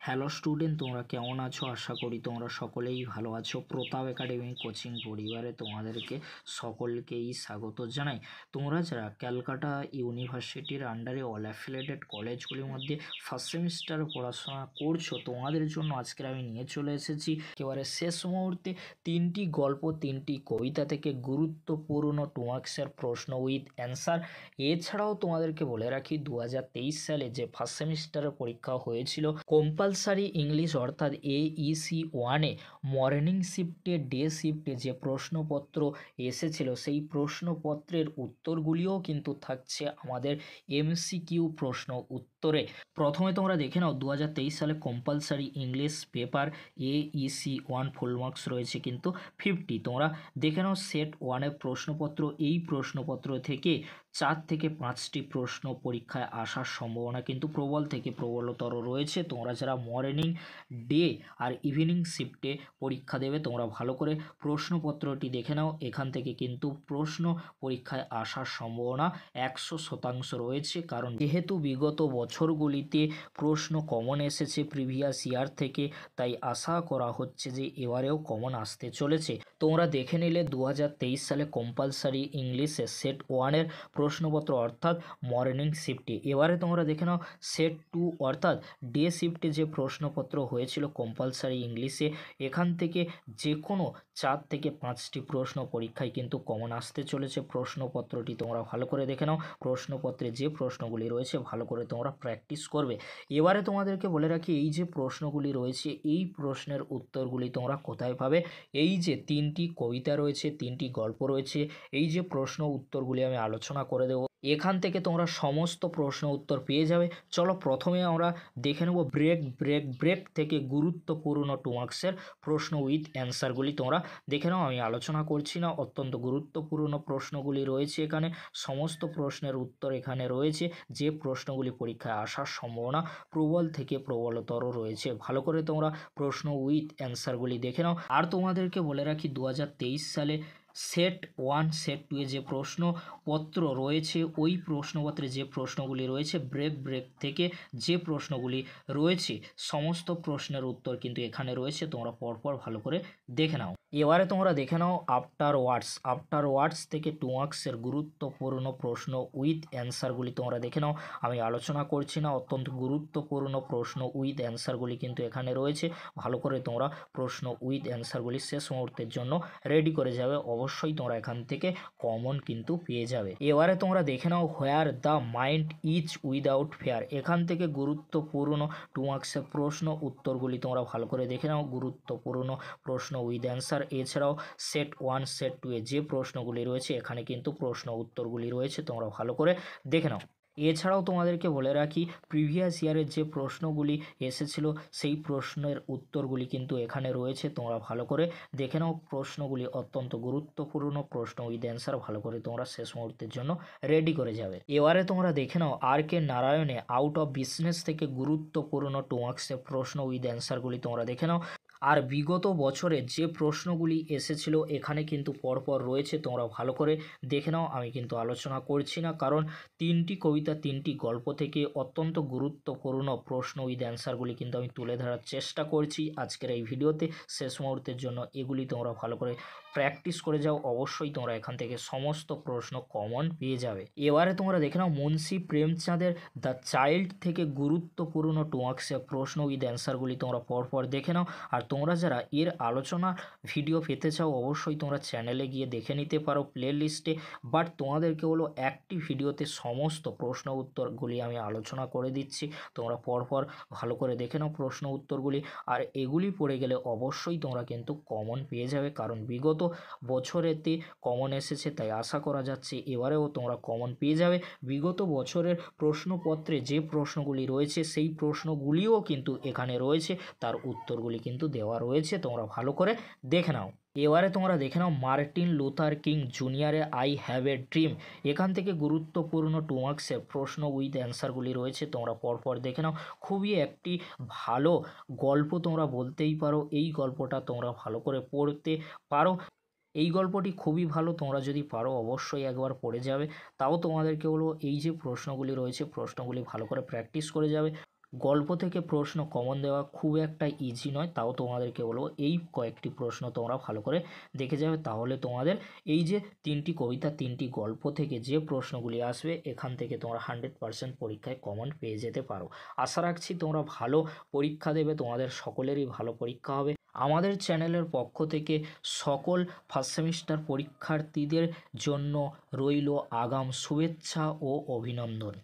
Hello student, তোমরা কেমন আছো? আশা করি তোমরা সকলেই ভালো আছো। প্রতাপ একাডেমি কোচিং পরিবারে তোমাদেরকে সকলকেই স্বাগত জানাই। তোমরা যারা ক্যালকাটা ইউনিভার্সিটির আন্ডারে অল অ্যাফিলিয়েটেড কলেজগুলির মধ্যে ফার্স্ট সেমিস্টারে পড়াশোনা করছো, তোমাদের জন্য আজকের আমি নিয়ে চলে এসেছি একেবারে শেষ মুহূর্তে তিনটি গল্প, তিনটি কবিতা থেকে গুরুত্বপূর্ণ 2 মার্কসের প্রশ্ন উইথ অ্যান্সার। এছাড়াও তোমাদেরকে বলে রাখি 2023 সালে যে ফার্স্ট সেমিস্টারের পরীক্ষা হয়েছিল কম্পালসারি ইংলিশ অর্থাৎ AEC 1-এ মর্নিং শিফটে ডে শিফটে যে প্রশ্নপত্র এসেছিল সেই প্রশ্নপত্রের উত্তরগুলিও কিন্তু থাকছে আমাদের MCQ প্রশ্ন উত্তরে। প্রথমে তোমরা দেখে নাও 2023 সালে compulsory English paper AEC 1 full marks রয়েছে কিন্তু 50। তোমরা দেখে নাও সেট 1-এর প্রশ্নপত্র। এই প্রশ্নপত্র থেকে 4 থেকে 5টি প্রশ্ন পরীক্ষায় আসার সম্ভাবনা কিন্তু প্রবল থেকে প্রবলতর রয়েছে। তোমরা যারা মর্নিং ডে আর ইভিনিং শিফটে পরীক্ষা দেবে তোমরা ভালো করে প্রশ্নপত্রটি দেখে নাও। এখান থেকে কিন্তু প্রশ্ন পরীক্ষায় আসার সম্ভাবনা 100% রয়েছে, কারণ যেহেতু বিগত বছরগুলিতে প্রশ্ন কমন এসেছে প্রিভিয়াস ইয়ার থেকে, তাই আশা করা হচ্ছে যে এবারেও কমন আসতে চলেছে। তোমরা দেখে নিলে 2023 সালে কম্পালসারি ইংলিশে সেট 1-এর প্রশ্নপত্র অর্থাৎ মর্নিং শিফটে। এবারে তোমরা দেখে নাও সেট 2 অর্থাৎ ডে শিফটে যে প্রশ্নপত্র হয়েছিল কম্পালসারি ইংলিশে, এখান থেকে যে কোনো 4 থেকে 5টি প্রশ্ন পরীক্ষায় কিন্তু কমন আসতে চলেছে। প্রশ্নপত্রটি তোমরা ভালো করে দেখে নাও। প্রশ্নপত্রে যে প্রশ্নগুলি রয়েছে ভালো করে তোমরা প্র্যাকটিস করবে। এবারে তোমাদেরকে বলে রাখি এই যে প্রশ্নগুলি রয়েছে এই প্রশ্নের উত্তরগুলি তোমরা কোথায় পাবে। এই যে 3টি কবিতা রয়েছে, 3টি গল্প রয়েছে, এই যে প্রশ্ন উত্তরগুলি আমি আলোচনা করে দেবো, এখান থেকে তোমরা সমস্ত প্রশ্ন উত্তর পেয়ে যাবে। চলো প্রথমে আমরা দেখে নেব ব্রেক থেকে গুরুত্বপূর্ণ 2 মার্কসের প্রশ্ন উইথ অ্যান্সারগুলি। তোমরা দেখে নাও, আমি আলোচনা করছি না। অত্যন্ত গুরুত্বপূর্ণ প্রশ্নগুলি রয়েছে এখানে। সমস্ত প্রশ্নের উত্তর এখানে রয়েছে। যে প্রশ্নগুলি পরীক্ষায় আসার সম্ভাবনা প্রবল থেকে প্রবলতর রয়েছে। ভালো করে তোমরা প্রশ্ন উইথ অ্যান্সারগুলি দেখে নাও। আর তোমাদেরকে বলে রাখি 2023 সালে সেট 1 সেট 2-এ যে প্রশ্নপত্র রয়েছে ওই প্রশ্নপত্রে যে প্রশ্নগুলি রয়েছে ব্রেক থেকে যে প্রশ্নগুলি রয়েছে সমস্ত প্রশ্নের উত্তর কিন্তু এখানে রয়েছে। তোমরা পরপর ভালো করে দেখে নাও। এবারে তোমরা দেখে নাও আফটার ওয়ার্ডস থেকে 2 মার্কসের গুরুত্বপূর্ণ প্রশ্ন উইথ অ্যান্সারগুলি তোমরা দেখে নাও। আমি আলোচনা করছি না। অত্যন্ত গুরুত্বপূর্ণ প্রশ্ন উইথ অ্যান্সারগুলি কিন্তু এখানে রয়েছে। ভালো করে তোমরা প্রশ্ন উইথ অ্যান্সারগুলি শেষ মুহূর্তের জন্য রেডি করে যাবে। অবশ্যই তোমরা এখান থেকে কমন কিন্তু পেয়ে যাবে। এবারে তোমরা দেখে নাও where the mind is without fear. এখান থেকে গুরুত্বপূর্ণ 2 মার্কসের প্রশ্ন উত্তরগুলি তোমরা ভালো করে দেখে নাও। গুরুত্বপূর্ণ প্রশ্ন উইথ অ্যান্সার। এছাড়াও সেট 1 সেট 2-এ যে প্রশ্নগুলি রয়েছে এখানে কিন্তু প্রশ্ন উত্তরগুলি রয়েছে। তোমরা ভালো করে দেখে নাও। এছাড়াও তোমাদেরকে বলে রাখি প্রিভিয়াস ইয়ারের যে প্রশ্নগুলি এসেছিল সেই প্রশ্নের উত্তরগুলি কিন্তু এখানে রয়েছে। তোমরা ভালো করে দেখে নাও। প্রশ্নগুলি অত্যন্ত গুরুত্বপূর্ণ প্রশ্ন উইথ অ্যান্সার। ভালো করে তোমরা শেষ মুহূর্তের জন্য রেডি করে যাবে। এবারে তোমরা দেখে নাও RK নারায়ণে আউট অফ বিজনেস থেকে গুরুত্বপূর্ণ 2 মার্কসের প্রশ্ন উইথ অ্যান্সারগুলি তোমরা দেখে নাও। আর বিগত বছরে যে প্রশ্নগুলি এসেছিল এখানে কিন্তু পরপর রয়েছে। তোমরা ভালো করে দেখে নাও। আমি কিন্তু আলোচনা করছি না, কারণ 3টি কবিতা 3টি গল্প থেকে অত্যন্ত গুরুত্বপূর্ণ প্রশ্ন উইথ অ্যান্সারগুলি কিন্তু আমি তুলে ধরার চেষ্টা করছি আজকের এই ভিডিওতে। শেষ মুহূর্তের জন্য এগুলি তোমরা ভালো করে প্র্যাকটিস করে যাও। অবশ্যই তোমরা এখান থেকে সমস্ত প্রশ্ন কমন পেয়ে যাবে। এবারে তোমরা দেখে নাও মুন্সি প্রেমচাঁদের দ্য চাইল্ড থেকে গুরুত্বপূর্ণ 2 মার্কসের প্রশ্ন উইথ অ্যান্সারগুলি তোমরা পরপর দেখে নাও। আর তোমরা যারা এর আলোচনা ভিডিও পেতে চাও অবশ্যই তোমরা চ্যানেলে গিয়ে দেখে নিতে পারো প্লে লিস্টে। বাট তোমাদেরকে হলো একটি ভিডিওতে সমস্ত প্রশ্ন উত্তরগুলি আমি আলোচনা করে দিচ্ছি। তোমরা পরপর ভালো করে দেখে নাও প্রশ্ন উত্তরগুলি। আর এগুলি পড়ে গেলে অবশ্যই তোমরা কিন্তু কমন পেয়ে যাবে, কারণ বিগত বছরেতে কমন এসেছে, তাই আশা করা যাচ্ছে এবারেও তোমরা কমন পেয়ে যাবে। বিগত বছরের প্রশ্নপত্রে যে প্রশ্নগুলি রয়েছে সেই প্রশ্নগুলিও কিন্তু এখানে রয়েছে, তার উত্তরগুলি কিন্তু দেওয়া রয়েছে। তোমরা ভালো করে দেখে নাও। এবারে তোমরা দেখে নাও মার্টিন লুথার কিং জুনিয়রের আই হ্যাভ এ ড্রিম। এখান থেকে গুরুত্বপূর্ণ 2 মার্কসের প্রশ্ন উইথ অ্যান্সারগুলি রয়েছে। তোমরা পরপর দেখে নাও। খুবই একটি ভালো গল্প তোমরা বলতেই পারো। এই গল্পটা তোমরা ভালো করে পড়তে পারো। এই গল্পটি খুবই ভালো। তোমরা যদি পারো অবশ্যই একবার পড়ে যাবে। তাও তোমাদেরকে হলো এই যে প্রশ্নগুলি রয়েছে প্রশ্নগুলি ভালো করে প্র্যাকটিস করে যাবে। গল্প থেকে প্রশ্ন কমন দেওয়া খুব একটা ইজি নয়, তাও তোমাদেরকে বলবো এই কয়েকটি প্রশ্ন তোমরা ভালো করে দেখে যাবে, তাহলে তোমাদের এই যে 3টি কবিতা 3টি গল্প থেকে যে প্রশ্নগুলি আসবে এখান থেকে তোমরা 100% পরীক্ষায় কমন পেয়ে যেতে পারো। আশা রাখছি তোমরা ভালো পরীক্ষা দেবে, তোমাদের সকলেরই ভালো পরীক্ষা হবে। আমাদের চ্যানেলের পক্ষ থেকে সকল ফার্স্ট সেমিস্টার পরীক্ষার্থীদের জন্য রইল আগাম শুভেচ্ছা ও অভিনন্দন।